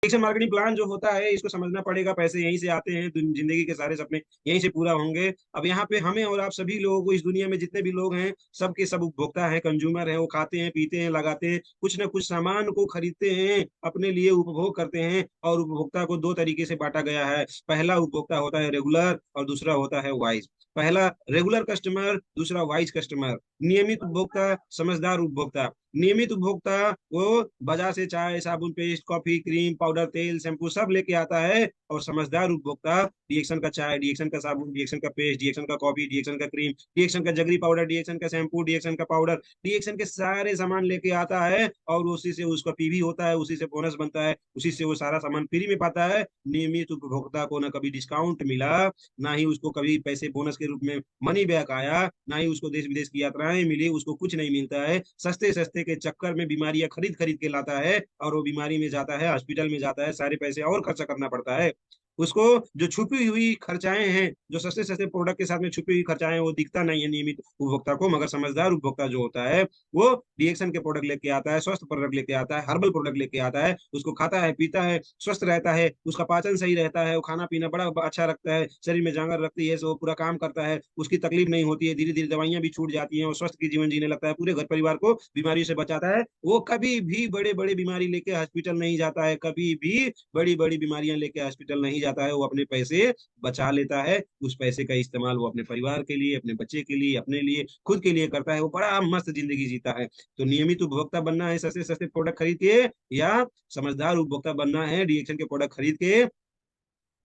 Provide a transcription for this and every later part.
Digital marketing plan जो होता है इसको समझना पड़ेगा। पैसे यहीं से आते हैं, जिंदगी के सारे सपने यहीं से पूरा होंगे। अब यहाँ पे हमें और आप सभी लोगों को, इस दुनिया में जितने भी लोग हैं, सबके सब उपभोक्ता हैं, कंज्यूमर हैं। वो खाते हैं, पीते हैं, लगाते हैं, कुछ ना कुछ सामान को खरीदते हैं, अपने लिए उपभोग करते हैं। और उपभोक्ता को दो तरीके से बांटा गया है। पहला उपभोक्ता होता है रेगुलर और दूसरा होता है वाइज। पहला रेगुलर कस्टमर, दूसरा वाइज कस्टमर। नियमित उपभोक्ता, समझदार उपभोक्ता। नियमित उपभोक्ता वो बाजार से चाय, साबुन, पेस्ट, कॉफी, क्रीम, पाउडर, तेल, शैम्पू सब लेके आता है। और समझदार उपभोक्ता डीएक्शन का चाय, डीएक्शन का साबुन, डीएक्शन का पेस्ट, डीएक्शन का कॉफी, डीएक्शन का क्रीम, डीएक्शन का जगरी पाउडर, डीएक्शन का शैम्पू, डीएक्शन का पाउडर, डीएक्शन के सारे सामान लेके आता है। और उसी से उसका पीवी होता है, उसी से बोनस बनता है, उसी से वो सारा सामान फ्री में पाता है। नियमित उपभोक्ता को ना कभी डिस्काउंट मिला, ना ही उसको कभी पैसे बोनस के रूप में मनी बैक आया, ना ही उसको देश विदेश की यात्राएं मिली। उसको कुछ नहीं मिलता है। सस्ते सस्ते के चक्कर में बीमारियां खरीद खरीद के लाता है, और वो बीमारी में जाता है, हॉस्पिटल में जाता है, सारे पैसे और खर्चा करना पड़ता है उसको। जो छुपी हुई खर्चाएं हैं, जो सस्ते सस्ते प्रोडक्ट के साथ में छुपी हुई खर्चाएं, वो दिखता नहीं है नियमित उपभोक्ता को। मगर समझदार उपभोक्ता जो होता है, वो रिएक्शन के प्रोडक्ट लेके आता है, स्वस्थ प्रोडक्ट लेके आता है, हर्बल प्रोडक्ट लेके आता है, उसको खाता है, पीता है, स्वस्थ रहता है, उसका पाचन सही रहता है, वो खाना पीना बड़ा अच्छा रखता है, शरीर में जांगर रखती है, वो पूरा काम करता है, उसकी तकलीफ नहीं होती है, धीरे धीरे दवाइयां भी छूट जाती हैं, और स्वस्थ की जीवन जीने लगता है, पूरे घर परिवार को बीमारी से बचाता है। वो कभी भी बड़े बड़े बीमारी लेके हॉस्पिटल नहीं जाता है, कभी भी बड़ी बड़ी बीमारियां लेके हॉस्पिटल नहीं जाता है। वो अपने पैसे बचा लेता है। उस पैसे का इस्तेमाल वो अपने परिवार के लिए, अपने बच्चे के लिए, अपने लिए, खुद के लिए करता है। वो बड़ा मस्त जिंदगी जीता है। तो नियमित उपभोक्ता बनना है सस्ते सस्ते प्रोडक्ट खरीद के, या समझदार उपभोक्ता बनना है रिएक्शन के प्रोडक्ट खरीद के,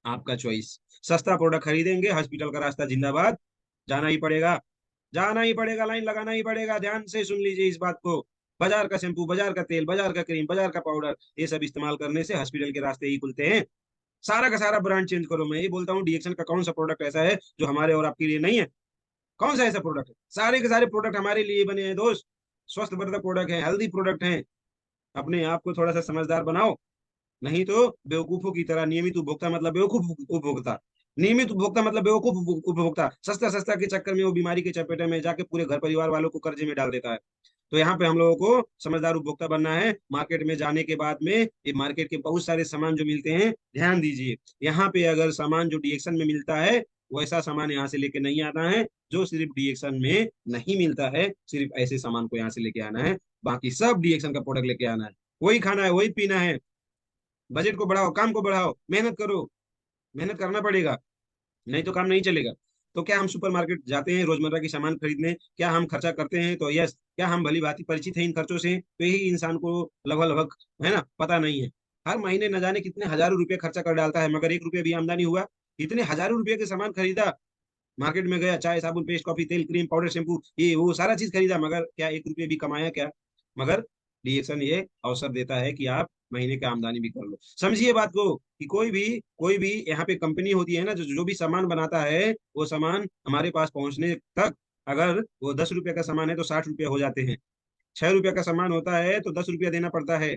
आपका चॉइस। सस्ता प्रोडक्ट खरीदेंगे, हॉस्पिटल का रास्ता जिंदाबाद, जाना ही पड़ेगा, जाना ही पड़ेगा, लाइन लगाना ही पड़ेगा। ध्यान से सुन लीजिए इस बात को। बाजार का शैम्पू, बाजार का तेल, बाजार का क्रीम, बाजार का पाउडर, ये सब इस्तेमाल करने से हॉस्पिटल के रास्ते ही खुलते हैं। सारा का सारा ब्रांड चेंज करो। मैं ये बोलता हूँ, डीएक्शन का कौन सा प्रोडक्ट ऐसा है जो हमारे और आपके लिए नहीं है? कौन सा ऐसा प्रोडक्ट है? सारे के सारे प्रोडक्ट हमारे लिए बने हैं दोस्त। स्वस्थ वर्धक प्रोडक्ट है, हेल्दी प्रोडक्ट है। अपने आप को थोड़ा सा समझदार बनाओ, नहीं तो बेवकूफों की तरह। नियमित उपभोक्ता मतलब बेवकूफ उपभोक्ता। नियमित उपभोक्ता मतलब बेवकूफ उपभोक्ता। सस्ता सस्ता के चक्कर में वो बीमारी के चपेटे में जाके पूरे घर परिवार वालों को कर्जे में डाल देता है। तो यहाँ पे हम लोगों को समझदार उपभोक्ता बनना है। मार्केट में जाने के बाद में ये मार्केट के बहुत सारे सामान जो मिलते हैं, ध्यान दीजिए। यहाँ पे अगर सामान जो डीएक्शन में मिलता है, वैसा सामान यहाँ से लेके नहीं आना है। जो सिर्फ डीएक्शन में नहीं मिलता है, सिर्फ ऐसे सामान को यहाँ से लेके आना है। बाकी सब डीएक्शन का प्रोडक्ट लेके आना है। वही खाना है, वही पीना है। बजट को बढ़ाओ, काम को बढ़ाओ, मेहनत करो। मेहनत करना पड़ेगा, नहीं तो काम नहीं चलेगा। तो क्या हम सुपरमार्केट जाते हैं रोजमर्रा की सामान खरीदने? क्या हम खर्चा करते हैं? तो यस। क्या हम भली भांति परिचित हैं इन खर्चों से? तो यही इंसान को लगभग लगभग, है ना, पता नहीं है। हर महीने न जाने कितने हजारों रुपए खर्चा कर डालता है, मगर एक रुपये भी आमदनी हुआ? इतने हजारों रुपए के सामान खरीदा, मार्केट में गया, चाय, साबुन, पेस्ट, कॉफी, तेल, क्रीम, पाउडर, शैम्पू, ये वो सारा चीज खरीदा, मगर क्या एक रुपये भी कमाया क्या? मगर डीएक्शन ये अवसर देता है कि आप महीने का आमदनी भी कर लो। समझिए बात को, कि कोई भी यहाँ पे कंपनी होती है ना, जो जो भी सामान बनाता है, वो सामान हमारे पास पहुंचने तक, अगर वो 10 रुपए का सामान है तो 60 रुपये हो जाते हैं। 6 रुपए का सामान होता है तो 10 रुपया देना पड़ता है।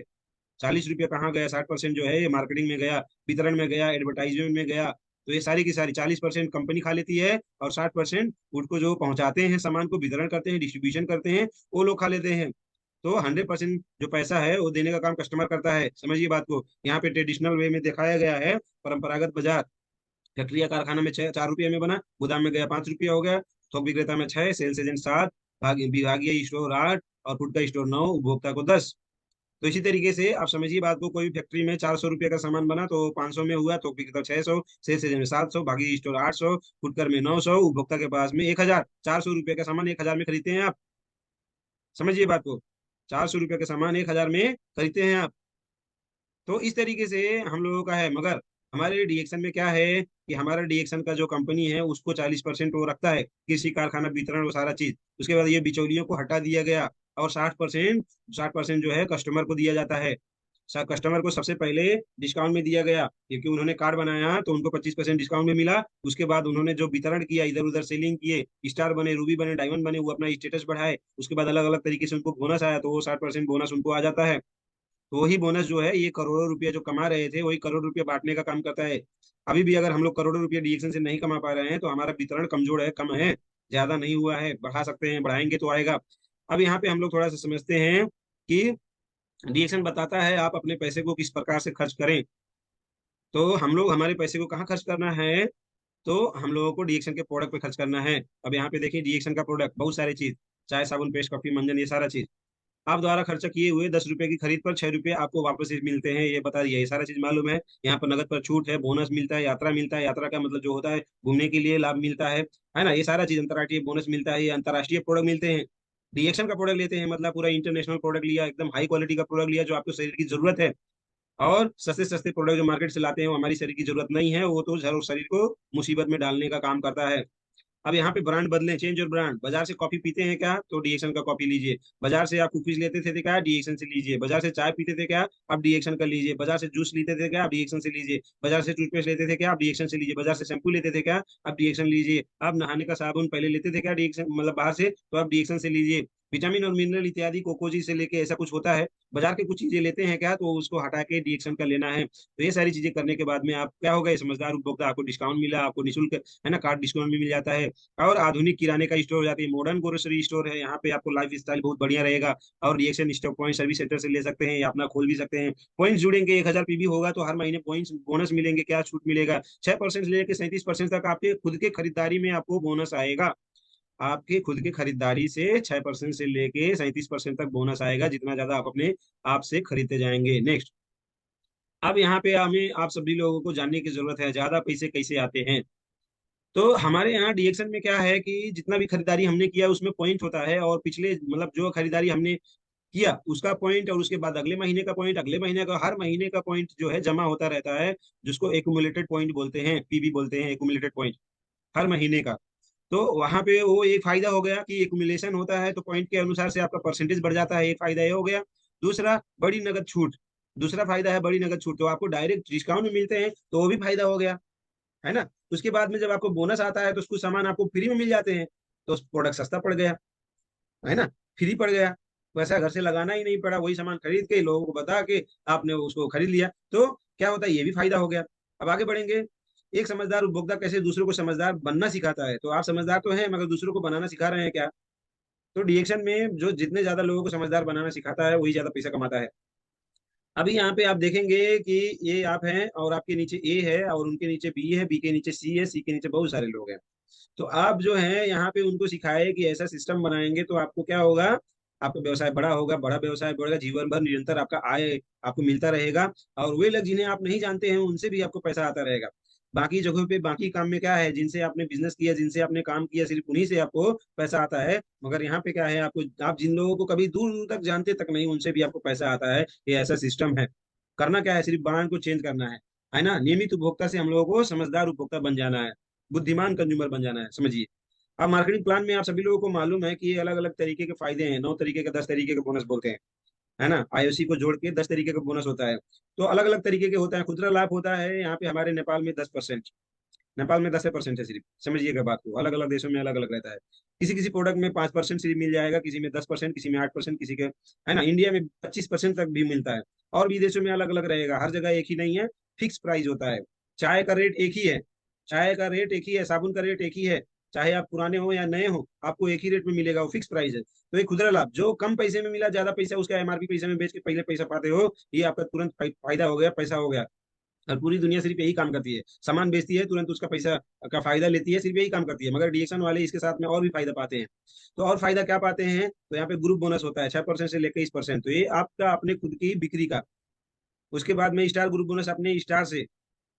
40 रुपया कहाँ गया? 60% जो है ये मार्केटिंग में गया, वितरण में गया, एडवर्टाइजमेंट में गया। तो ये सारी की सारी 40% कंपनी खा लेती है, और 60% उनको जो पहुंचाते हैं, सामान को वितरण करते हैं, डिस्ट्रीब्यूशन करते हैं, वो लोग खा लेते हैं। तो 100% जो पैसा है वो देने का काम कस्टमर करता है। समझिए बात को। यहाँ पे ट्रेडिशनल वे में दिखाया गया है, परंपरागत बाजार। फैक्ट्री या कारखाना में 4 रुपये में बना, गोदाम में गया 5 रुपया हो गया, थोक विक्रेता में 6, सेल्स एजेंट 7, विभागीय स्टोर 8, और फूड का स्टोर 9, उपभोक्ता को 10। तो इसी तरीके से आप समझिए बात को। कोई भी फैक्ट्री में 400 रुपये का सामान बना तो 500 में हुआ, तो बिकता 600, सेल्स एजेंट में 700, भागी स्टोर 800, फुटकर में 900, उपभोक्ता के पास में 1000। 400 रुपये का सामान 1000 में खरीदते हैं आप। समझिए बात को। 400 रुपये का सामान 1000 में खरीदते हैं आप। तो इस तरीके से हम लोगों का है। मगर हमारे डीएक्शन में क्या है, कि हमारा डीएक्शन का जो कंपनी है उसको 40% वो रखता है, कृषि कारखाना वितरण, वो सारा चीज। उसके बाद ये बिचौलियों को हटा दिया गया, और 60% जो है कस्टमर को दिया जाता है। कस्टमर को सबसे पहले डिस्काउंट में दिया गया, क्योंकि उन्होंने कार्ड बनाया तो उनको 25% डिस्काउंट में मिला। उसके बाद उन्होंने जो वितरण किया, इधर उधर सेलिंग किए, स्टार बने, रूबी बने, डायमंड बने, वो अपना स्टेटस बढ़ाए। उसके बाद अलग अलग तरीके से उनको बोनस आया, तो वो 60% बोनस उनको आ जाता है। तो वही बोनस जो है, ये करोड़ों रुपया जो कमा रहे थे, वही करोड़ रुपया बांटने का काम करता है। अभी भी अगर हम लोग करोड़ों रुपया डीएक्शन से नहीं कमा पा रहे हैं, तो हमारा वितरण कमजोर है, कम है, ज्यादा नहीं हुआ है। बढ़ा सकते हैं, बढ़ाएंगे तो आएगा। अब यहाँ पे हम लोग थोड़ा सा समझते हैं कि डीएक्शन बताता है आप अपने पैसे को किस प्रकार से खर्च करें। तो हम लोग हमारे पैसे को कहाँ खर्च करना है, तो हम लोगों को डीएक्शन के प्रोडक्ट पे खर्च करना है। अब यहाँ पे देखिए डीएक्शन का प्रोडक्ट बहुत सारी चीज, चाय साबुन पेस्ट कॉफी मंजन, ये सारा चीज आप द्वारा खर्चा किए हुए 10 रुपए की खरीद पर 6 रुपए आपको वापस मिलते हैं, ये बता दिया, ये सारा चीज मालूम है। यहाँ पर नगद पर छूट है, बोनस मिलता है, यात्रा मिलता है, यात्रा का मतलब जो होता है घूमने के लिए लाभ मिलता है ना, ये सारा चीज अंतर्राष्ट्रीय बोनस मिलता है, ये अंतर्राष्ट्रीय प्रोडक्ट मिलते हैं। डीएक्शन का प्रोडक्ट लेते हैं मतलब पूरा इंटरनेशनल प्रोडक्ट लिया, एकदम हाई क्वालिटी का प्रोडक्ट लिया जो आपको शरीर की जरूरत है। और सस्ते सस्ते प्रोडक्ट जो मार्केट से लाते हैं वो हमारी शरीर की जरूरत नहीं है, वो तो शरीर को मुसीबत में डालने का काम करता है। अब यहाँ पे ब्रांड बदले, चेंज और ब्रांड, बाजार से कॉफी पीते हैं क्या, तो डीएक्शन का कॉफी लीजिए। बाजार से आप कुकीज लेते थे क्या, डीएक्शन से लीजिए। बाजार से चाय पीते थे क्या, अब डीएक्शन का लीजिए। बाजार से जूस लेते थे क्या, अब डीएक्शन से लीजिए। बाजार से टूथपेस्ट लेते थे क्या, अब डीएक्शन से लीजिए। बाजार से शैम्पू लेते थे क्या, अब डीएक्शन लीजिए। अब नहाने का साबुन पहले लेते थे क्या डीएक्शन मतलब बाहर से, तो अब डीएक्शन से लीजिए। विटामिन और मिनरल इत्यादि कोकोजी से लेके ऐसा कुछ होता है, बाजार की कुछ चीजें लेते हैं क्या, तो उसको हटा के डीएक्शन का लेना है। तो ये सारी चीजें करने के बाद में आप क्या होगा, समझदार उपभोक्ता, आपको डिस्काउंट मिला, आपको निःशुल्क है ना, कार्ड डिस्काउंट भी मिल जाता है। और आधुनिक किराने का स्टोर हो जाती है, मॉडर्न ग्रोसरी स्टोर है, यहाँ पे आपको लाइफ स्टाइल बहुत बढ़िया रहेगा। और reaction stock point service centre से ले सकते हैं या अपना खोल भी सकते हैं। पॉइंट्स जुड़ेंगे, 1000 पीबी होगा तो हर महीने पॉइंट्स बोनस मिलेंगे, क्या छूट मिलेगा, 6% से लेकर 37% तक आपके खुद के खरीदारी में आपको बोनस आएगा। आपके खुद की खरीदारी से 6% से लेके 37% तक बोनस आएगा, जितना ज्यादा आप अपने आप से खरीदते जाएंगे। नेक्स्ट, अब यहाँ पे हमें आप सभी लोगों को जानने की जरूरत है ज्यादा पैसे कैसे आते हैं। तो हमारे यहाँ डीएक्शन में क्या है कि जितना भी खरीदारी हमने किया उसमें पॉइंट होता है, और पिछले मतलब जो खरीदारी हमने किया उसका पॉइंट, और उसके बाद अगले महीने का पॉइंट, अगले महीने का, हर महीने का पॉइंट जो है जमा होता रहता है, जिसको एक्यूमुलेटेड पॉइंट बोलते हैं, पीबी बोलते हैं, एक्यूमुलेटेड पॉइंट, हर महीने का। तो वहां पे वो एक फायदा हो गया कि एक्यूमुलेशन होता है तो पॉइंट के अनुसार से आपका परसेंटेज बढ़ जाता है, एक फायदा ये हो गया। दूसरा, बड़ी नगद छूट, दूसरा फायदा है बड़ी नगद छूट, तो आपको डायरेक्ट डिस्काउंट में मिलते हैं तो वो भी फायदा हो गया, है ना। उसके बाद में जब आपको बोनस आता है तो कुछ सामान आपको फ्री में मिल जाते हैं, तो प्रोडक्ट सस्ता पड़ गया, है ना, फ्री पड़ गया, पैसा घर से लगाना ही नहीं पड़ा, वही सामान खरीद के लोगों को बता के आपने उसको खरीद लिया, तो क्या होता है, ये भी फायदा हो गया। अब आगे बढ़ेंगे, एक समझदार उपभोक्ता कैसे दूसरों को समझदार बनना सिखाता है। तो आप समझदार तो हैं मगर दूसरों को बनाना सिखा रहे हैं क्या, तो डीएक्शन में जो जितने ज्यादा लोगों को समझदार बनाना सिखाता है वही ज्यादा पैसा कमाता है। अभी यहाँ पे आप देखेंगे कि ये आप हैं और आपके नीचे ए है और उनके नीचे बी है, बी के नीचे सी है, सी के नीचे बहुत सारे लोग हैं। तो आप जो है यहाँ पे उनको सिखाए कि ऐसा सिस्टम बनाएंगे तो आपको क्या होगा, आपका व्यवसाय बड़ा होगा, बड़ा व्यवसाय बढ़ेगा, जीवन भर निरंतर आपका आय आपको मिलता रहेगा। और वे लोग जिन्हें आप नहीं जानते हैं उनसे भी आपको पैसा आता रहेगा। बाकी जगहों पे बाकी काम में क्या है, जिनसे आपने बिजनेस किया, जिनसे आपने काम किया, सिर्फ उन्हीं से आपको पैसा आता है। मगर यहाँ पे क्या है, आपको आप जिन लोगों को कभी दूर दूर तक जानते तक नहीं उनसे भी आपको पैसा आता है, ये ऐसा सिस्टम है। करना क्या है, सिर्फ ब्रांड को चेंज करना है ना। नियमित उपभोक्ता से हम लोगों को समझदार उपभोक्ता बन जाना है, बुद्धिमान कंज्यूमर बन जाना है, समझिए। अब मार्केटिंग प्लान में आप सभी लोगों को मालूम है कि ये अलग अलग तरीके के फायदे हैं, 9 तरीके के 10 तरीके के बोनस बोलते हैं, है ना, आईओसी को जोड़ के 10 तरीके का बोनस होता है। तो अलग अलग तरीके के होता है। खुदरा लाभ होता है यहाँ पे हमारे नेपाल में 10%, नेपाल में 10% है सिर्फ, समझिएगा बात को, अलग अलग देशों में अलग अलग रहता है। किसी किसी प्रोडक्ट में 5% सिर्फ मिल जाएगा, किसी में 10%, किसी में 8%, किसी के, है ना, इंडिया में 25% तक भी मिलता है। और भी देशों में अलग अलग रहेगा, हर जगह एक ही नहीं है, फिक्स प्राइस होता है। चाय का रेट एक ही है, चाय का रेट एक ही है, साबुन का रेट एक ही है, चाहे आप पुराने हो या नए हो आपको एक ही रेट में मिलेगा, वो फिक्स प्राइस है। तो एक खुदरा लाभ, जो कम पैसे में मिला, ज्यादा पैसा उसका एमआरपी पैसे में बेच के पहले पैसा पाते हो, ये आपका तुरंत फायदा हो गया, पैसा हो गया। और पूरी दुनिया सिर्फ यही काम करती है, सामान बेचती है, तुरंत उसका पैसा का फायदा लेती है, सिर्फ यही काम करती है। मगर डीएक्शन वाले इसके साथ में और भी फायदा पाते हैं। तो और फायदा क्या पाते हैं, तो यहाँ पे ग्रुप बोनस होता है 6% से लेकर 20%, तो ये आपका अपने खुद की बिक्री का। उसके बाद में स्टार ग्रुप बोनस अपने स्टार से,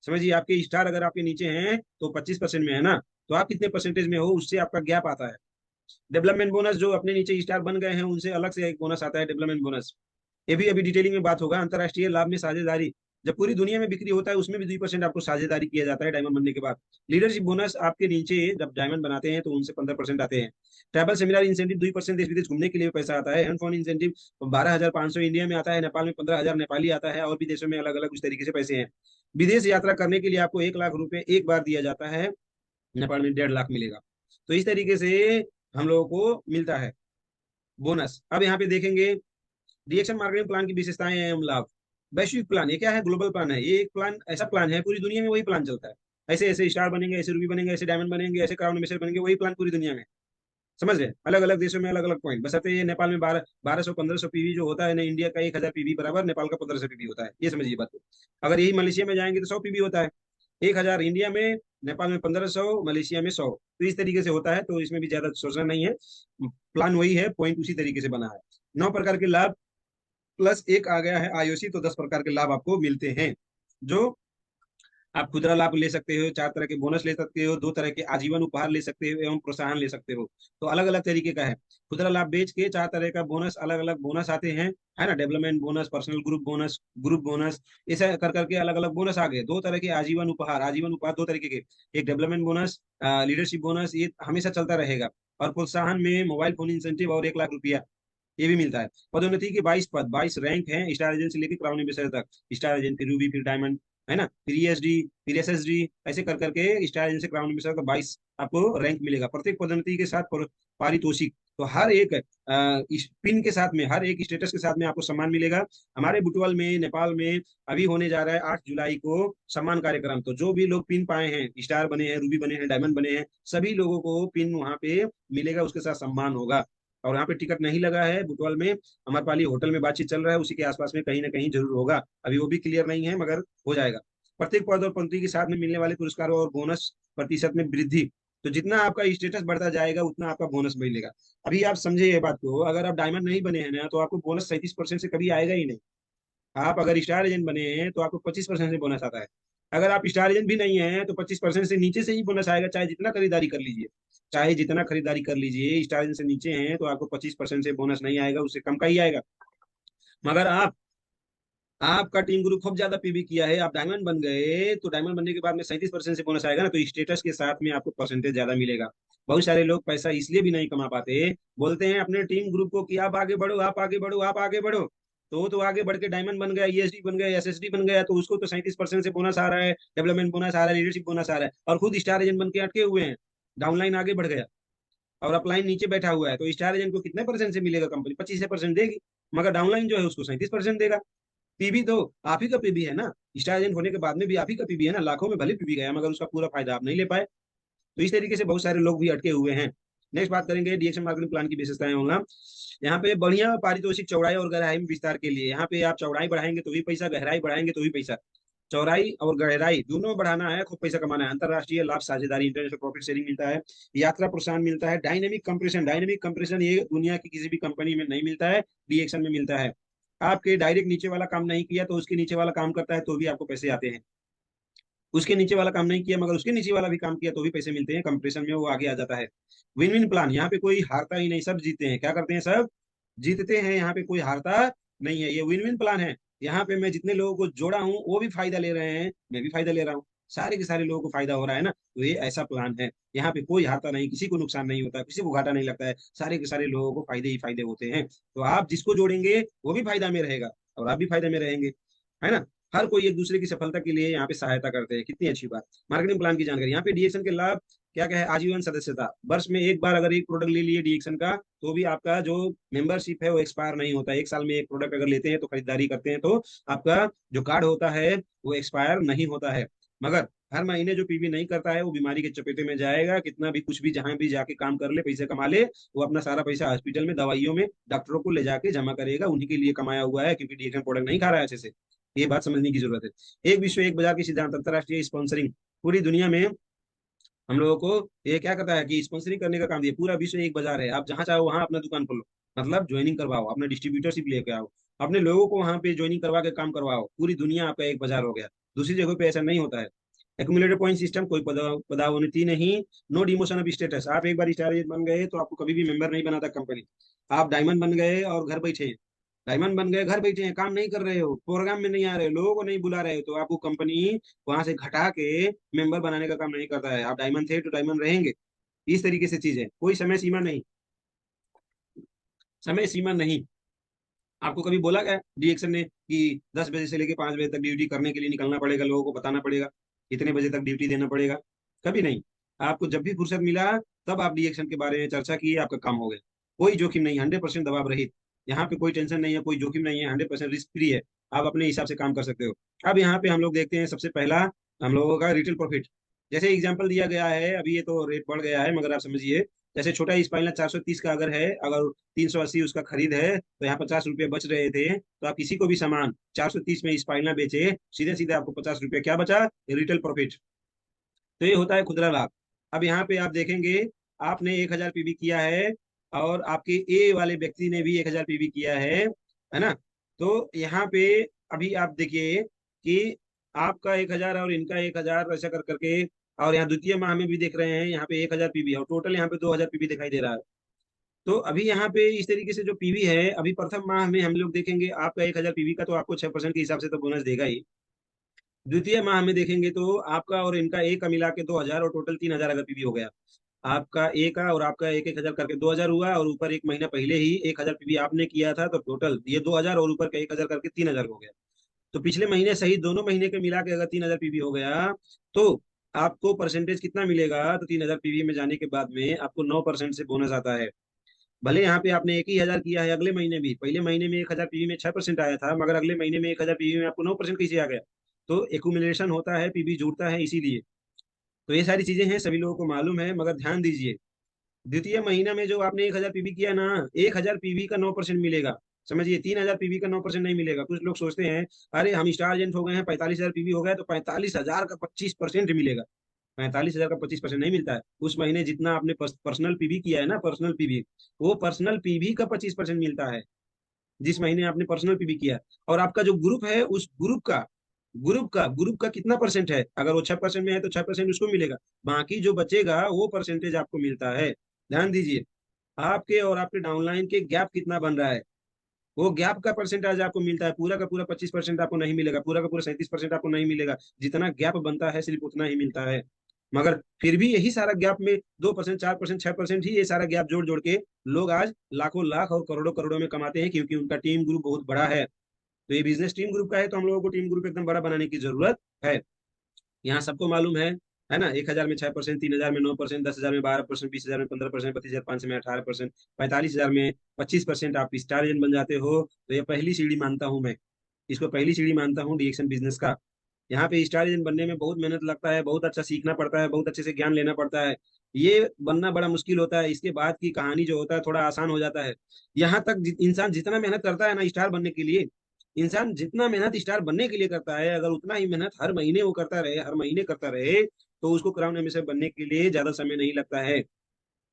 समझिए आपके स्टार अगर आपके नीचे हैं तो 25% में है ना, तो आप कितने परसेंटेज में हो उससे आपका गैप आता है। डेवलपमेंट बोनस, जो अपने नीचे स्टार बन गए हैं उनसे अलग से एक बोनस आता है, डेवलपमेंट बोनस। ये भी अभी डिटेलिंग में बात होगा। अंतरराष्ट्रीय लाभ में साझेदारी, जब पूरी दुनिया में बिक्री होता है उसमें भी 2% आपको साझेदारी किया जाता है डायमंड बनने के बाद। लीडरशिप बोनस, आपके नीचे जब डायमंड बनाते हैं तो उनसे 15% आते हैं। ट्रैवल सेमिनार इंसेंटिव 2% देश विदेश घूमने के लिए पैसा आता है। हैंड फोन इंसेंटिव 12,500 इंडिया में आता है, नेपाल में 15,000 नेपाली आता है, और भी देशों में अलग अलग उस तरीके से पैसे हैं। विदेश यात्रा करने के लिए आपको 1 लाख रुपए एक बार दिया जाता है, नेपाल में 1.5 लाख मिलेगा। तो इस तरीके से हम लोगों को मिलता है बोनस। अब यहाँ पे देखेंगे डीएक्शन मार्केटिंग प्लान की विशेषताएं एवं लाभ। वैश्विक प्लान, ये क्या है, ग्लोबल प्लान है, ये एक प्लान, ऐसा प्लान है पूरी दुनिया में वही प्लान चलता है। ऐसे ऐसे स्टार बनेंगे, ऐसे रूबी बनेंगे, ऐसे डायमंड बनेंगे, ऐसे क्राउन मेसर बनेंगे, वही प्लान पूरी दुनिया में। समझ रहे हैं? अलग अलग देशों में अलग अलग पॉइंट, बशर्ते ये नेपाल में 1200 1500 पीवी जो होता है ना, इंडिया का 1000 पीवी बराबर नेपाल का 1500 पीवी होता है, ये समझिए बात को। अगर यही मलेशिया में जाएंगे तो 100 पीवी होता है। 1000 इंडिया में, नेपाल में 1500, मलेशिया में 100। तो इस तरीके से होता है, तो इसमें भी ज्यादा सोचना नहीं है। प्लान वही है, पॉइंट उसी तरीके से बना है। 9 प्रकार के लाभ प्लस एक आ गया है आईओसी, तो 10 प्रकार के लाभ आपको मिलते हैं। जो आप खुदरा लाभ ले सकते हो, 4 तरह के बोनस ले सकते हो, 2 तरह के आजीवन उपहार ले सकते हो एवं प्रोत्साहन ले सकते हो। तो अलग अलग तरीके का है। खुदरा लाभ बेच के 4 तरह का बोनस, अलग अलग बोनस आते हैं, है ना। Development bonus, personal group bonus, group bonus, ऐसा कर करके अलग अलग बोनस आ गए। 2 तरह के आजीवन उपहार, आजीवन उपहार 2 तरीके के, एक डेवलपमेंट बोनस, लीडरशिप बोनस, ये हमेशा चलता रहेगा। और प्रोत्साहन में मोबाइल फोन इंसेंटिव और 1 लाख रुपया ये भी मिलता है। पदोन्नति के 22 पद, 22 रैंक हैं, स्टार एजेंट से लेकर क्राउन एम्बेसडर तक। स्टार एजेंट, फिर रूबी, फिर डायमंड, है ना, फिर ईएसडी, फिर एसएसडी, ऐसे कर करके स्टार एजेंट से क्राउन एम्बेसडर का 22 आपको रैंक मिलेगा। प्रत्येक पदोन्नति के साथ पारितोषिक, तो हर एक इस पिन के साथ में, हर एक स्टेटस के साथ में आपको सम्मान मिलेगा। हमारे बुटवल में, नेपाल में अभी होने जा रहा है 8 जुलाई को सम्मान कार्यक्रम। तो जो भी लोग पिन पाए हैं, स्टार बने हैं, रूबी बने हैं, डायमंड बने हैं, सभी लोगों को पिन वहां पे मिलेगा, उसके साथ सम्मान होगा। और यहाँ पे टिकट नहीं लगा है बुटवल में, अमरपाली होटल में बातचीत चल रहा है, उसी के आसपास में कहीं ना कहीं जरूर होगा। अभी वो भी क्लियर नहीं है, मगर हो जाएगा। प्रत्येक पद और पंक्ति के साथ में मिलने वाले पुरस्कारों और बोनस प्रतिशत में वृद्धि। तो जितना आपका स्टेटस बढ़ता जाएगा उतना आपका बोनस मिलेगा। अभी आप समझे ये बात को, अगर आप डायमंड नहीं बने हैं ना, तो आपको बोनस 37% से कभी आएगा ही नहीं। आप अगर स्टार एजेंट बने हैं तो आपको 25% से बोनस आता है। अगर आप स्टार एजेंट भी नहीं है तो 25% से नीचे से ही बोनस आएगा, चाहे जितना खरीदारी कर लीजिए। चाहे जितना खरीदारी कर लीजिए, स्टार एजेंट से नीचे हैं तो आपको 25% से बोनस नहीं आएगा, उससे कम का ही आएगा। मगर आपका टीम ग्रुप खूब ज्यादा पीवी किया है, आप डायमंड बन गए, तो डायमंड बनने के बाद में 37% से बोनस आएगा ना, तो स्टेटस के साथ में आपको परसेंटेज ज्यादा मिलेगा। बहुत सारे लोग पैसा इसलिए भी नहीं कमा पाते, बोलते हैं अपने टीम ग्रुप को कि आप आगे बढ़ो, आप आगे बढ़ो, आप आगे बढ़ो। तो आगे बढ़ के डायमंड बन गया, ईएसडी बन गया, एसएसडी बन गया, तो उसको तो 37% से बोनस आ रहा है, डेवलपमेंट बोनस आ रहा है, लीडरशिप बोनस आ रहा है, और खुद स्टार एजेंट बन के अटके हुए हैं। डाउनलाइन आगे बढ़ गया और अपलाइन नीचे बैठा हुआ है, तो स्टार एजेंट को कितने परसेंट से मिलेगा? कंपनी 25% देगी, मगर डाउनलाइन जो है उसको 37% देगा। पीबी तो आप ही का पीबी है ना, स्टार एजेंट होने के बाद में भी आप ही का पीबी है ना, लाखों में भले पीबी गया, मगर उसका पूरा फायदा आप नहीं ले पाए। तो इस तरीके से बहुत सारे लोग भी अटके हुए हैं। नेक्स्ट बात करेंगे डीएक्शन मार्केटिंग प्लान की विशेषताएं होगा। यहाँ पे बढ़िया पारितोषिक चौड़ाई और गहराई में विस्तार के लिए, यहाँ पे आप चौड़ाई बढ़ाएंगे तो भी पैसा, गहराई बढ़ाएंगे तो भी पैसा। चौड़ाई और गहराई दोनों बढ़ाना है, खूब पैसा कमाना है। अंतरराष्ट्रीय लाभ साझेदारी, इंटरनेशनल प्रॉफिट शेयरिंग मिलता है। यात्रा प्रोत्साहन मिलता है। डायनेमिक कंप्रेशन, डायनेमिक कंप्रेशन ये दुनिया की किसी भी कंपनी में नहीं मिलता है, डीएक्शन में मिलता है। आपके डायरेक्ट नीचे वाला काम नहीं किया तो उसके नीचे वाला काम करता है, तो भी आपको पैसे आते हैं। उसके नीचे वाला काम नहीं किया मगर उसके नीचे वाला भी काम किया तो भी पैसे मिलते हैं, कंप्रेशन में वो आगे आ जाता है। विन विन प्लान, यहाँ पे कोई हारता ही नहीं, सब जीते हैं। क्या करते हैं? सब जीतते हैं, यहाँ पे कोई हारता नहीं है। ये विन विन प्लान है। यहाँ पे मैं जितने लोगों को जोड़ा हूँ वो भी फायदा ले रहे हैं, मैं भी फायदा ले रहा हूँ, सारे के सारे लोगों को फायदा हो रहा है ना। तो ये ऐसा प्लान है, यहाँ पे कोई हारता नहीं, किसी को नुकसान नहीं होता, किसी को घाटा नहीं लगता है, सारे के सारे लोगों को फायदे ही फायदे होते हैं। तो आप जिसको जोड़ेंगे वो भी फायदा में रहेगा और आप भी फायदे में रहेंगे, है ना। हर कोई एक दूसरे की सफलता के लिए यहाँ पे सहायता करते हैं, कितनी अच्छी बात। मार्केटिंग प्लान की जानकारी, यहाँ पे डीएक्शन के लाभ क्या क्या है? आजीवन सदस्यता, वर्ष में एक बार अगर एक प्रोडक्ट ले लिए डीएक्शन का, तो भी आपका जो मेंबरशिप है वो एक्सपायर नहीं होता। 1 साल में एक प्रोडक्ट अगर लेते हैं तो खरीदारी करते हैं, तो आपका जो कार्ड होता है वो एक्सपायर नहीं होता है। मगर हर महीने जो पीवी नहीं करता है वो बीमारी के चपेटे में जाएगा, कितना भी कुछ भी जहां भी जाके काम कर ले, पैसे कमा ले, वो अपना सारा पैसा हॉस्पिटल में, दवाइयों में, डॉक्टरों को ले जाके जमा करेगा, उन्हीं के लिए कमाया हुआ है, क्योंकि डीएक्शन प्रोडक्ट नहीं खा रहा है अच्छे से। ये बात समझने की जरूरत है। एक विश्व एक बाजार की सिद्धांत, अंतरराष्ट्रीय स्पॉन्सरिंग, पूरी दुनिया में हम लोगों को ये क्या करता है कि स्पॉन्सरिंग करने का काम दिया। पूरा विश्व एक बाजार है, आप जहां चाहो वहां अपना दुकान खोलो, मतलब ज्वाइनिंग करवाओ, अपना डिस्ट्रीब्यूटरशिप लेके आओ, अपने लोगों को वहां पे ज्वाइनिंग करवा के काम करवाओ, पूरी दुनिया आपका एक बाजार हो गया। दूसरी जगह पे ऐसा नहीं होता है। एक्यूमुलेटेड पॉइंट सिस्टम, कोई पदावनति नहीं, नो डिमोशन ऑफ स्टेटस। आप एक बार स्टार एजेंट बन गए तो आपको कभी भी मेंबर नहीं बनाता कंपनी। आप डायमंड बन गए और घर बैठे हैं, डायमंड बन गए, घर बैठे हैं, काम नहीं कर रहे हो, प्रोग्राम में नहीं आ रहे हो, लोगों को नहीं बुला रहे हो, तो आपको कंपनी वहां से घटा के मेंबर बनाने का काम नहीं करता है। आप डायमंड थे तो डायमंड रहेंगे। इस तरीके से चीज है, कोई समय सीमा नहीं, समय सीमा नहीं। आपको कभी बोला गया डीएक्शन ने कि 10 बजे से लेकर 5 बजे तक ड्यूटी करने के लिए निकलना पड़ेगा, लोगों को बताना पड़ेगा, इतने बजे तक ड्यूटी देना पड़ेगा? कभी नहीं। आपको जब भी फुर्सत मिला तब आप डीएक्शन के बारे में चर्चा की, आपका काम हो गया। कोई जोखिम नहीं, 100% दबाव रहित। यहाँ पे कोई टेंशन नहीं है, कोई जोखिम नहीं है, 100% रिस्क फ्री है। आप अपने हिसाब से काम कर सकते हो। अब यहाँ पे हम लोग देखते हैं सबसे पहला हम लोगों का रिटेल प्रॉफिट। जैसे एग्जाम्पल दिया गया है, अभी ये तो रेट बढ़ गया है, मगर आप समझिए जैसे छोटा स्पाइनर 430 का अगर है, अगर 380 उसका खरीद है, तो यहाँ 50 रुपये बच रहे थे, तो आप किसी को भी सामान 430 में स्पाइनर बेचे, सीधे सीधे आपको 50 रुपये क्या बचा, रिटेल प्रॉफिट। तो ये होता है खुदरा लाभ। अब यहाँ पे आप देखेंगे, आपने 1000 पीवी किया है, और आपके ए वाले व्यक्ति ने भी 1000 पीवी किया है ना। तो यहाँ पे अभी आप देखिए कि आपका 1000 और इनका 1000 ऐसा कर करके, और यहाँ द्वितीय माह में भी देख रहे हैं यहाँ पे 1000 पीवी और टोटल यहाँ पे 2000 पीवी दिखाई दे रहा है। तो अभी यहाँ पे इस तरीके से जो पीवी है, अभी प्रथम माह में हम लोग देखेंगे आपका 1000 पीवी का, तो आपको 6% के हिसाब से तो बोनस देगा ही। द्वितीय माह में देखेंगे तो आपका और इनका ए का मिला के 2000 और टोटल 3000 अगर पीवी हो गया। आपका ए का और आपका 1000 करके 2000 हुआ, और ऊपर एक महीना पहले ही 1000 पीवी आपने किया था, तो टोटल ये 2000 और ऊपर का 1000 करके 3000 हो गया। तो पिछले महीने सहित दोनों महीने के मिला के अगर 3000 पीवी हो गया, तो आपको परसेंटेज कितना मिलेगा, तो 3000 पीवी में जाने के बाद में आपको 9% से बोनस आता है। भले यहाँ पे आपने 1000 किया है, अगले महीने भी, पहले महीने में 1000 पीवी में 6% आया था, मगर अगले महीने में 1000 पीवी में आपको 9% कैसे आ गया। तो एकुमुलेशन होता है, पीवी जुड़ता है, इसीलिए। तो ये सारी चीजें हैं, सभी लोगों को मालूम है, मगर ध्यान दीजिए, द्वितीय महीना में जो आपने 1000 पीवी किया ना, 1000 पीवी का 9% मिलेगा। समझिए, 3000 पीवी का 9% नहीं मिलेगा। कुछ लोग सोचते हैं अरे हम स्टार एजेंट हो गए हैं, 45,000 पीवी हो गया तो 45,000 का 25% मिलेगा। 45,000 का 25% नहीं मिलता है। उस महीने जितना आपने पर्सनल पीवी किया है ना, पर्सनल पीवी, वो पर्सनल पीवी का 25% मिलता है, जिस महीने आपने पर्सनल पीवी किया। और आपका जो ग्रुप है, उस ग्रुप का कितना परसेंट है, अगर वो 6% में है तो 6% उसको मिलेगा। बाकी जो बचेगा वो परसेंटेज आपको मिलता है। ध्यान दीजिए, आपके और आपके डाउनलाइन के गैप कितना बन रहा है, वो गैप का परसेंटेज आपको मिलता है। पूरा का पूरा 25% आपको नहीं मिलेगा, पूरा का पूरा 37% आपको नहीं मिलेगा। जितना गैप बनता है सिर्फ उतना ही मिलता है। मगर फिर भी यही सारा गैप में 2%, 4%, 6% ही, ये सारा गैप जोड़ जोड़ के लोग आज लाखों लाख और करोड़ों करोड़ों में कमाते हैं, क्योंकि उनका टीम ग्रुप बहुत बड़ा है। तो ये बिजनेस टीम ग्रुप का है, तो हम लोगों को टीम ग्रुप एकदम बड़ा बनाने की जरूरत है। यहाँ सबको मालूम है ना। 1000 में 6%, 3000 में 9%, 10,000 में 12%, 20,000 में 15%, 32,500 में 18%, 45,000 में 25% आप स्टार एजेंट बन जाते हो। तो ये पहली सीढ़ी मानता हूँ मैं, इसको पहली सीढ़ी मानता हूँ डीएक्शन बिजनेस का। यहाँ पे स्टार एजेंट बनने में बहुत मेहनत लगता है, बहुत अच्छा सीखना पड़ता है, बहुत अच्छे से ज्ञान लेना पड़ता है। ये बनना बड़ा मुश्किल होता है, इसके बाद की कहानी जो होता है थोड़ा आसान हो जाता है। यहाँ तक इंसान जितना मेहनत करता है ना स्टार बनने के लिए, इंसान जितना मेहनत स्टार बनने के लिए करता है, अगर उतना ही मेहनत हर महीने वो करता रहे, हर महीने करता रहे, तो उसको क्राउन एम्बेसडर बनने के लिए ज्यादा समय नहीं लगता है।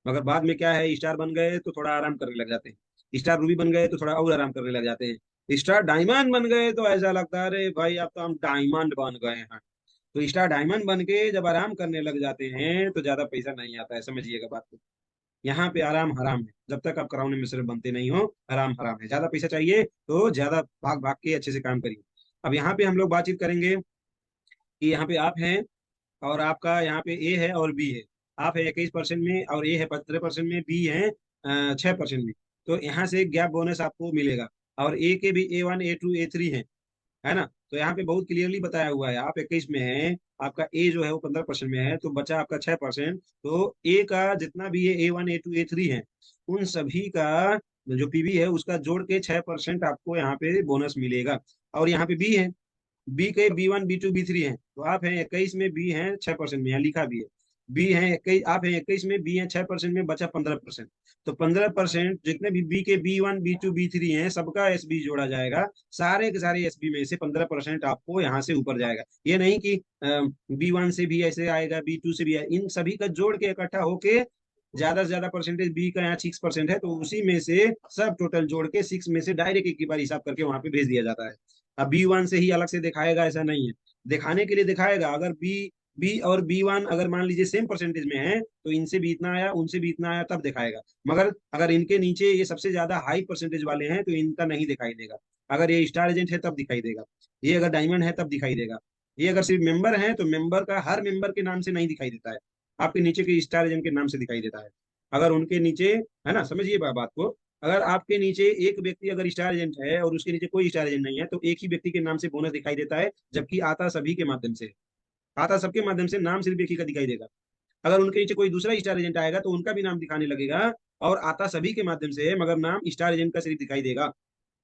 मगर बाद में क्या है, स्टार बन गए तो थोड़ा आराम करने लग जाते हैं, स्टार रूबी बन गए तो थोड़ा और आराम करने लग जाते हैं, स्टार डायमंड बन गए तो ऐसा लगता है अरे भाई अब तो हम डायमंड बन गए हैं। तो स्टार डायमंड बन के जब आराम करने लग जाते हैं तो ज्यादा पैसा नहीं आता है, समझिएगा बात को। यहाँ पे आराम हराम है, जब तक आप कराउने में सिर्फ बनते नहीं हो, आराम हराम है। ज्यादा पैसा चाहिए तो ज्यादा भाग भाग के अच्छे से काम करिए। अब यहाँ पे हम लोग बातचीत करेंगे कि यहाँ पे आप हैं, और आपका यहाँ पे ए है और बी है। आप है 21% में और ए है 15% में, बी है 6% में। तो यहाँ से गैप बोनस आपको मिलेगा। और ए के भी A1, A2, A3 है ना। तो यहाँ पे बहुत क्लियरली बताया हुआ है, आप 21 में हैं, आपका ए जो है वो 15% में है, तो बचा आपका 6%। तो ए का जितना भी ये A1, A2, A3 है, उन सभी का जो पीवी है उसका जोड़ के 6% आपको यहाँ पे बोनस मिलेगा। और यहाँ पे बी है, बी के B1, B2, B3 हैं, तो आप हैं 21 में, बी हैं 6% में, यहाँ लिखा भी है। बी है 21, आप हैं 21 में, बी है 6% में, बचा 15%। तो 15% जितने भी बी के B1, B2, B3 हैं, सबका एसबी जोड़ा जाएगा। सारे के सारे एसबी में से 15% आपको यहाँ से ऊपर जाएगा। ये नहीं कि B1 से भी ऐसे आएगा, B2 से भी आएगा, इन सभी का जोड़ के इकट्ठा होके ज्यादा से ज्यादा परसेंटेज बी का यहाँ 6% है, तो उसी में से सब टोटल जोड़ के 6 में से डायरेक्ट एक ही बार हिसाब करके वहां पे भेज दिया जाता है। अब B1 से ही अलग से दिखाएगा ऐसा नहीं है, दिखाने के लिए दिखाएगा। अगर बी और B1 अगर मान लीजिए सेम परसेंटेज में है, तो इनसे भी इतना आया, उनसे भी इतना आया, तब दिखाएगा। मगर अगर इनके नीचे ये सबसे ज्यादा हाई परसेंटेज वाले हैं तो इनका नहीं दिखाई देगा। अगर ये स्टार एजेंट है तब दिखाई देगा, ये अगर डायमंड है तब दिखाई देगा, ये अगर सिर्फ मेंबर है तो मेंबर का हर मेंबर के नाम से नहीं दिखाई देता है, आपके नीचे के स्टार एजेंट के नाम से दिखाई देता है। अगर उनके नीचे, है ना, समझिए बात को, अगर आपके नीचे एक व्यक्ति अगर स्टार एजेंट है और उसके नीचे कोई स्टार एजेंट नहीं है, तो एक ही व्यक्ति के नाम से बोनस दिखाई देता है, जबकि आता सभी के माध्यम से, आता सबके माध्यम से, नाम सिर्फ एक ही का दिखाई देगा। अगर उनके नीचे कोई दूसरा स्टार एजेंट आएगा तो उनका भी नाम दिखाने लगेगा, और आता सभी के माध्यम से है, मगर नाम स्टार एजेंट का सिर्फ दिखाई देगा।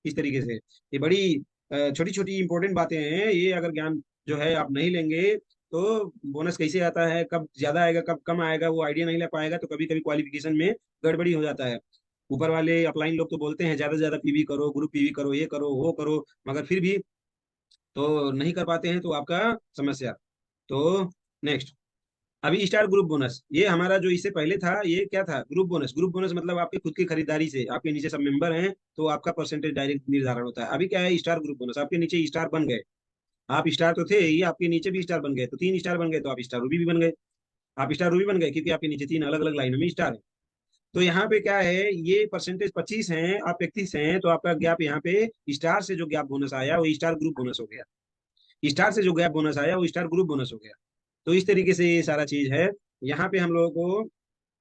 इस तरीके से ये बड़ी छोटी छोटी इंपॉर्टेंट बातें हैं, ये अगर ज्ञान जो है आप नहीं लेंगे तो बोनस कैसे आता है, कब ज्यादा आएगा कब कम आएगा, वो आइडिया नहीं ले पाएगा, तो कभी कभी क्वालिफिकेशन में गड़बड़ी हो जाता है। ऊपर वाले अपलाइन लोग तो बोलते हैं ज्यादा से ज्यादा पीवी करो, ग्रुप पीवी करो, ये करो वो करो, मगर फिर भी तो नहीं कर पाते हैं, तो आपका समस्या। तो नेक्स्ट, अभी स्टार ग्रुप बोनस, ये हमारा जो इससे पहले था ये क्या था, ग्रुप बोनस। ग्रुप बोनस मतलब आपके खुद की खरीदारी से, आपके नीचे सब मेंबर हैं तो आपका परसेंटेज डायरेक्ट निर्धारण होता है। अभी क्या है, स्टार ग्रुप बोनस, आपके नीचे स्टार बन गए, आप स्टार तो थे ही, आपके नीचे भी स्टार बन गए, तो 3 स्टार बन गए, तो आप स्टार रूबी भी बन गए। आप स्टार रूबी बन गए क्योंकि आपके नीचे 3 अलग अलग लाइनों में स्टार है। तो यहाँ पे क्या है, ये परसेंटेज 25 है, आप 31 हैं, तो आपका गैप यहाँ पे स्टार से जो गैप बोनस आया वो स्टार ग्रुप बोनस हो गया। स्टार से जो गैप बोनस आया वो स्टार ग्रुप बोनस हो गया। तो इस तरीके से ये सारा चीज है। यहाँ पे हम लोगों को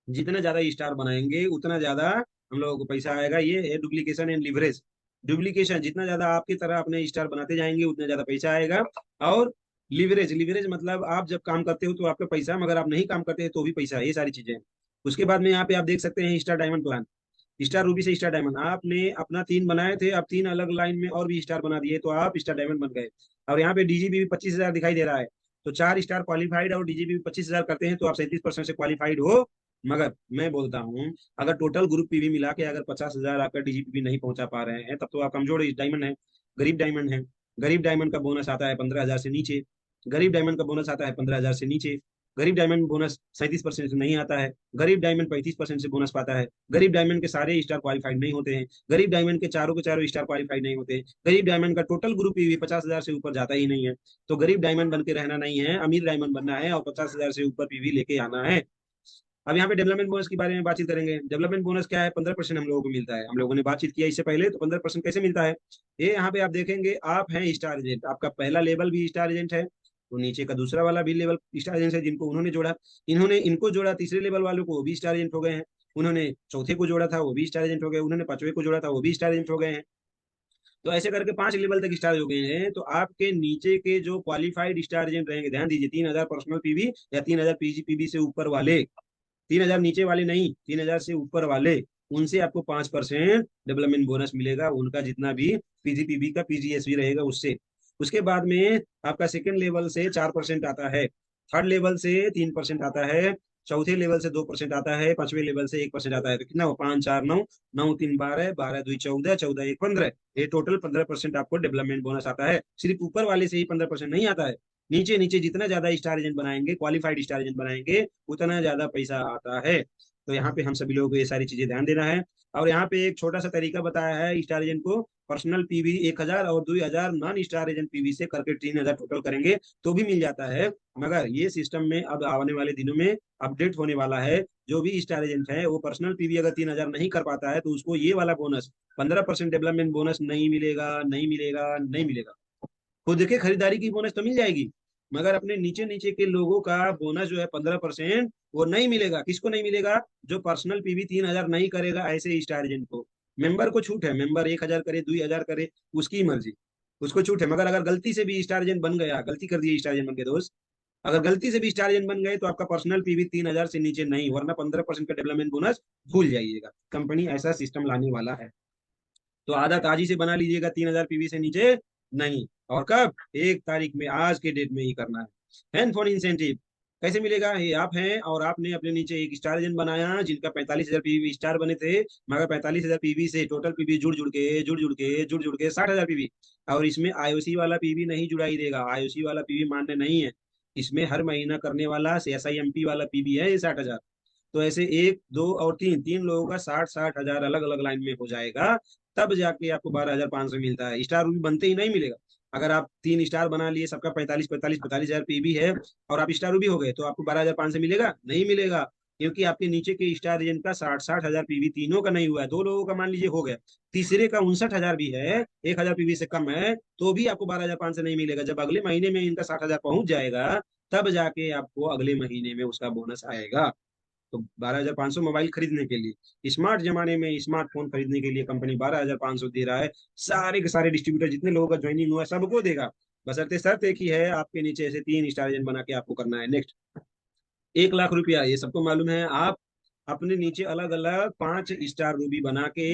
जितना ज्यादा स्टार बनाएंगे उतना ज्यादा हम लोगों को पैसा आएगा। ये है डुप्लीकेशन एंड लिवरेज। डुप्लीकेशन, जितना ज्यादा आपकी तरह अपने स्टार बनाते जाएंगे उतना ज्यादा पैसा आएगा। और लिवरेज, लिवरेज मतलब आप जब काम करते हो तो आपका पैसा, मगर आप नहीं काम करते तो भी पैसा, ये सारी चीजें हैं। उसके बाद में यहाँ पे आप देख सकते हैं star diamond plan. Star Ruby से स्टार डायमंड, आपने अपना 3 बनाए थे, अब 3 अलग लाइन में और भी स्टार बना दिए तो आप स्टार डायमंड बन गए। और यहाँ पे डीजीपी भी 25,000 दिखाई दे रहा है, तो 4 स्टार क्वालिफाइड और डीजीपी भी 25,000 करते हैं तो आप 37% से क्वालिफाइड हो। मगर मैं बोलता हूँ, अगर टोटल ग्रुप पीवी मिला के अगर 50,000 आपका डीजीपी भी नहीं पहुंचा पा रहे हैं, तब तो आप कमजोर डायमंड है, गरीब डायमंड है। गरीब डायमंड का बोनस आता है 15,000 से नीचे, गरीब डायमंड का बोनस आता है 15,000 से नीचे। गरीब डायमंड बोनस 37% से नहीं आता है, गरीब डायमंड 35% से बोनस पाता है। गरीब डायमंड के सारे स्टार क्वालिफाइड नहीं होते हैं, गरीब डायमंड के चारों स्टार क्वालिफाइड नहीं होते हैं, गरीब डायमंड का टोटल ग्रुप पीवी 50,000 से ऊपर जाता ही नहीं है। तो गरीब डायमंड बन के रहना नहीं है, अमीर डायमंड बनना है और 50,000 से ऊपर पीवी लेके आना है। अब यहाँ पे डेवलपमेंट बोनस के बारे में बातचीत करेंगे। डेवलपमेंट बोनस क्या है, 15% हम लोगों को मिलता है। हम लोगों ने बातचीत किया इससे पहले, तो 15% कैसे मिलता है। ये यहाँ पे आप देखेंगे, आप हैं स्टार एजेंट, आपका पहला लेवल भी स्टार एजेंट है, तो नीचे का दूसरा वाला भी लेवल स्टार एजेंट है, जिनको उन्होंने जोड़ा, इन्होंने इनको जोड़ा, तीसरे लेवल वालों को वो भी स्टार एजेंट हो गए हैं। उन्होंने चौथे को जोड़ा था वो भी स्टार एजेंट हो गए, उन्होंने 5वें को जोड़ा था वो भी स्टार एजेंट हो गए हैं। तो ऐसे करके 5 लेवल तक स्टार हो गए हैं। तो आपके नीचे के जो क्वालिफाइड स्टार एजेंट रहेंगे, ध्यान दीजिए, 3,000 पर्सनल पीवी या 3,000 पीजी पीवी से ऊपर वाले, 3,000 नीचे वाले नहीं, 3,000 से ऊपर वाले, उनसे आपको 5% डेवलपमेंट बोनस मिलेगा, उनका जितना भी पीजीपीबी का पीजीएसवी रहेगा उससे। उसके बाद में आपका सेकंड लेवल से 4% आता है, थर्ड लेवल से 3% आता है, चौथे लेवल से 2% आता है, 5वें लेवल से 1% आता है। तो कितना हो, 5 4 9, 9 3 12, 12 2 14, 14 1 15, ये टोटल 15% आपको डेवलपमेंट बोनस आता है। सिर्फ ऊपर वाले से ही 15% नहीं आता है, नीचे नीचे जितना ज्यादा स्टार एजेंट बनाएंगे, क्वालिफाइड स्टार एजेंट बनाएंगे, उतना ज्यादा पैसा आता है। तो यहाँ पे हम सभी लोगों को ये सारी चीजें ध्यान देना है। और यहाँ पे एक छोटा सा तरीका बताया है स्टार एजेंट को, पर्सनल पीवी 1,000 और 2,000 नॉन स्टार एजेंट पीवी से करके 3,000 टोटल करेंगे तो भी मिल जाता है। मगर ये सिस्टम में अब आने वाले दिनों में अपडेट होने वाला है। जो भी स्टार एजेंट है वो पर्सनल पीवी अगर 3,000 नहीं कर पाता है तो उसको ये वाला बोनस, 15% डेवलपमेंट बोनस नहीं मिलेगा, नहीं मिलेगा, नहीं मिलेगा। खुद के खरीदारी की बोनस तो मिल जाएगी, मगर अपने नीचे नीचे के लोगों का बोनस जो है 15%, वो नहीं मिलेगा। किसको नहीं मिलेगा, जो पर्सनल पीवी 3,000 नहीं करेगा ऐसे स्टार एजेंट को। मेंबर को छूट है, मेंबर 1,000 करे, 2,000 करे, उसकी मर्जी, उसको छूट है। मगर अगर गलती से भी स्टार एजेंट बन गया, गलती कर दिया स्टार एजेंट बन के दोस्त, अगर गलती से भी स्टार एजेंट बन गए तो आपका पर्सनल पीवी 3,000 से नीचे नहीं, वरना 15% का डेवलपमेंट बोनस भूल जाइएगा। कंपनी ऐसा सिस्टम लाने वाला है, तो आदत आज ही से बना लीजिएगा, 3,000 पीवी से नीचे नहीं। और कब, 1 तारीख में, आज के डेट में ही करना है। हैंड फोन इंसेंटिव कैसे मिलेगा, ये आप हैं और आपने अपने नीचे एक स्टार एजेंट बनाया जिनका 45,000 पीवी स्टार बने थे, मगर 45,000 पीवी से टोटल पीवी जुड़ जुड़ के 60,000 पीवी। और इसमें आईओसी वाला पीवी नहीं जुड़ाई देगा, आईओसी वाला पीवी मान्य नहीं है। इसमें हर महीना करने वाला SIMP वाला पीवी है ये 60,000। तो ऐसे 1 2 और 3, 3 लोगों का 60-60 हजार अलग अलग लाइन में हो जाएगा, तब जाके आपको 12,500 मिलता है। स्टार रूबी बनते ही नहीं मिलेगा। अगर आप 3 स्टार बना लिए, सबका 45,000 पीबी है, और आप स्टार रूबी हो गए, तो आपको 12,500 मिलेगा, नहीं मिलेगा। क्योंकि आपके नीचे के स्टार एजेंट का 60-60 हजार पीवी तीनों का नहीं हुआ है, 2 लोगों का मान लीजिए हो गया, तीसरे का 59,000 भी है, 1,000 पीवी से कम है, तो भी आपको 12,500 नहीं मिलेगा। जब अगले महीने में इनका 60,000 पहुंच जाएगा, तब जाके आपको अगले महीने में उसका बोनस आएगा। तो 12,500 मोबाइल खरीदने के लिए, स्मार्ट जमाने में स्मार्टफोन खरीदने के लिए कंपनी 12,500 दे रहा है। सारे के सारे डिस्ट्रीब्यूटर जितने लोगों का ज्वाइनिंग हुआ है सबको देगा, बशर्ते शर्त एक ही है, आपके नीचे ऐसे 3 स्टार एजेंट बना के आपको करना है। नेक्स्ट, 1 लाख रुपया, ये सबको मालूम है। आप अपने नीचे अलग अलग 5 स्टार रूबी बना के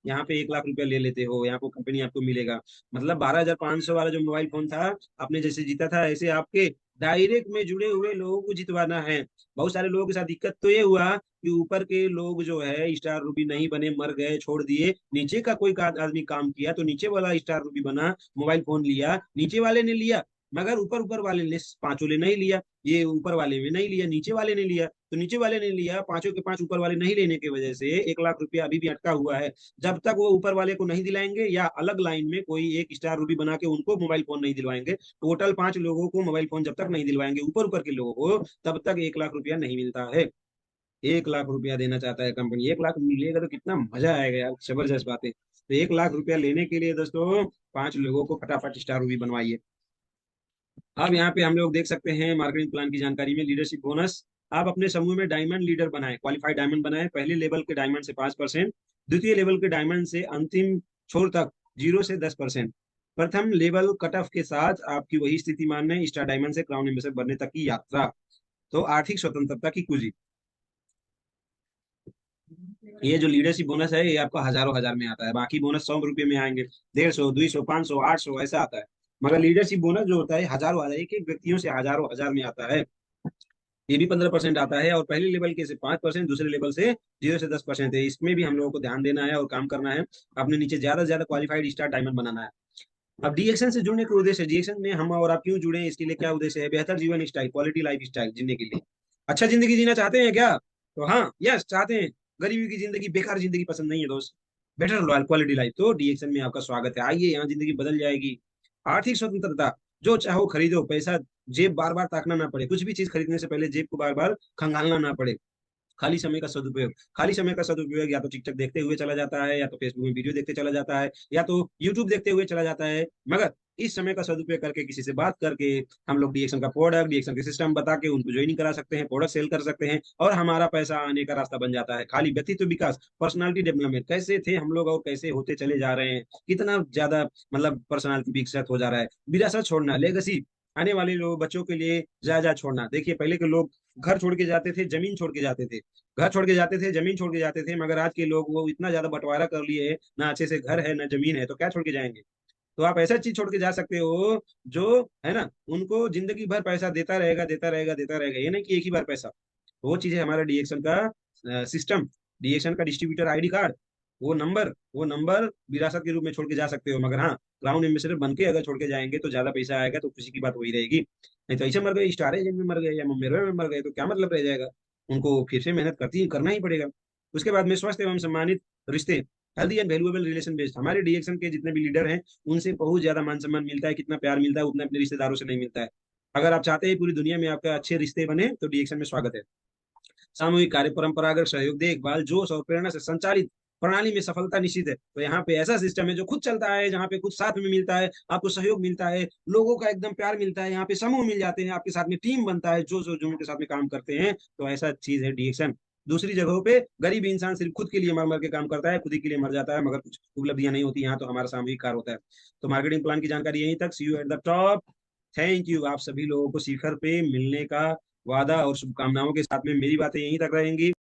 यहाँ पे 1 लाख रुपया ले लेते हो, यहाँ पे कंपनी आपको मिलेगा। मतलब 12,500 वाला जो मोबाइल फोन था आपने जैसे जीता था, ऐसे आपके डायरेक्ट में जुड़े हुए लोगों को जितवाना है। बहुत सारे लोगों के साथ दिक्कत तो ये हुआ कि ऊपर के लोग जो है स्टार रूबी नहीं बने, मर गए, छोड़ दिए। नीचे का कोई आदमी काम किया तो नीचे वाला स्टार रूबी बना, मोबाइल फोन लिया, नीचे वाले ने लिया, मगर ऊपर ऊपर वाले ने पांचों ने नहीं लिया। ये ऊपर वाले में नहीं लिया, नीचे वाले ने लिया, तो नीचे वाले ने लिया, पांचों के पांच ऊपर वाले नहीं लेने की वजह से 1 लाख रुपया अभी भी अटका हुआ है। जब तक वो ऊपर वाले को नहीं दिलाएंगे या अलग लाइन में कोई एक स्टार रूबी बना के उनको मोबाइल फोन नहीं दिलवाएंगे, टोटल 5 लोगों को मोबाइल फोन जब तक नहीं दिलवाएंगे ऊपर ऊपर के लोगों को, तब तक 1 लाख रुपया नहीं मिलता है। 1 लाख रुपया देना चाहता है कंपनी, 1 लाख मिलेगा तो कितना मजा आएगा यार, जबरदस्त बात है। तो 1 लाख रुपया लेने के लिए दोस्तों 5 लोगों को फटाफट स्टार रूबी बनवाइए। अब यहाँ पे हम लोग देख सकते हैं मार्केटिंग प्लान की जानकारी में लीडरशिप बोनस। आप अपने समूह में डायमंड लीडर बनाए, क्वालिफाइड डायमंड बनाए। पहले लेवल के डायमंड से 5%, द्वितीय लेवल के डायमंड से अंतिम छोर तक 0 से 10%। प्रथम लेवल कट ऑफ के साथ आपकी वही स्थिति मानने स्टार डायमंड से क्राउन एम्बेसडर बनने तक की यात्रा। तो आर्थिक स्वतंत्रता की कुंजी। ये जो लीडरशिप बोनस है ये आपको हजारों हजार में आता है, बाकी बोनस 100 रुपये में आएंगे, 150, 200, 500, 800 ऐसा आता है। मगर लीडरशिप बोनस जो होता है हजारों हजार, एक एक व्यक्तियों से हजारों हजार में आता है। ये भी 15% आता है, और पहले लेवल के से 5%, दूसरे लेवल से 0 से 10% है। इसमें भी हम लोगों को ध्यान देना है और काम करना है, अपने नीचे ज्यादा से ज्यादा क्वालिफाइड स्टार डायमंड बनाना है। अब डीएक्शन से जुड़ने के उद्देश्य, डीएक्शन में हम और आप क्यों जुड़े, इसके लिए क्या उद्देश्य है? बेहतर जीवन स्टाइल, क्वालिटी लाइफ स्टाइल जीने के लिए। अच्छा जिंदगी जीना चाहते हैं क्या? तो हाँ, यस चाहते हैं। गरीबी की जिंदगी, बेकार जिंदगी पसंद नहीं है दोस्त, बेटर क्वालिटी लाइफ, तो डीएक्शन में आपका स्वागत है। आइए, यहाँ जिंदगी बदल जाएगी। आर्थिक स्वतंत्रता, जो चाहो खरीदो, पैसा जेब बार बार ताकना ना पड़े, कुछ भी चीज खरीदने से पहले जेब को बार बार खंगालना ना पड़े। खाली समय का सदुपयोग, खाली समय का सदुपयोग या तो टिकटॉक देखते हुए चला जाता है, या तो फेसबुक में वीडियो देखते चला जाता है, या तो यूट्यूब देखते हुए चला जाता है। मगर इस समय का सदुपयोग करके किसी से बात करके हम लोग डीएक्शन का प्रोडक्ट, डीएक्शन के सिस्टम बता के उनको ज्वाइनिंग करा सकते हैं, प्रोडक्ट सेल कर सकते हैं, और हमारा पैसा आने का रास्ता बन जाता है। खाली व्यक्तित्व विकास, पर्सनालिटी डेवलपमेंट, कैसे थे हम लोग और कैसे होते चले जा रहे हैं, कितना ज्यादा मतलब पर्सनालिटी विकसित हो जा रहा है। विरासत छोड़ना, लेगेसी, आने वाले लोग बच्चों के लिए जायदाद छोड़ना। देखिए पहले के लोग घर छोड़ के जाते थे, जमीन छोड़ के जाते थे, घर छोड़ के जाते थे, जमीन छोड़ के जाते थे, मगर आज के लोग वो इतना ज्यादा बंटवारा कर लिए है, ना अच्छे से घर है ना जमीन है, तो क्या छोड़ के जाएंगे? तो आप ऐसा चीज छोड़ के जा सकते हो जो है ना, उनको जिंदगी भर पैसा देता रहेगा, देता रहेगा, देता रहेगा, ये नहीं कि एक ही बार पैसा। वो चीज है हमारा डीएक्शन का सिस्टम, डीएक्शन का डिस्ट्रीब्यूटर आईडी कार्ड। वो नंबर विरासत के रूप में छोड़ के जा सकते हो, मगर हाँ, क्राउन एम्बेसडर बन के अगर छोड़ के जाएंगे तो ज्यादा पैसा आएगा, तो खुशी की बात वही रहेगी। नहीं तो ऐसे मर गए, स्टार एजेंट में मर गए या मेरवे में मर गए, तो क्या मतलब रह जाएगा? उनको फिर से मेहनत करना ही पड़ेगा। उसके बाद में स्वस्थ एवं सम्मानित रिश्ते, healthy and valuable relation based. हमारे डीएक्शन के जितने भी लीडर हैं उनसे बहुत ज्यादा मान सम्मान मिलता है, कितना प्यार मिलता है उतना अपने रिश्तेदारों से नहीं मिलता है। अगर आप चाहते हैं पूरी दुनिया में आपका अच्छे रिश्ते बने तो डीएक्शन में स्वागत है। सामूहिक कार्य, परंपरागत सहयोग, देखभाल, जोश और प्रेरणा से संचालित प्रणाली में सफलता निश्चित है। तो यहाँ पे ऐसा सिस्टम है जो खुद चलता है, जहाँ पे खुद साथ में मिलता है, आपको सहयोग मिलता है, लोगों का एकदम प्यार मिलता है, यहाँ पे समूह मिल जाते हैं, आपके साथ में टीम बनता है, जो के साथ में काम करते हैं। तो ऐसा चीज है डीएक्शन। दूसरी जगहों पे गरीब इंसान सिर्फ खुद के लिए मर मर के काम करता है, खुद ही के लिए मर जाता है, मगर कुछ उपलब्धियां नहीं होती। यहाँ तो हमारा सामूहिक कार्य होता है। तो मार्केटिंग प्लान की जानकारी यहीं तक। See you at the top. Thank you. आप सभी लोगों को शिखर पे मिलने का वादा और शुभकामनाओं के साथ में मेरी बातें यहीं तक रहेंगी।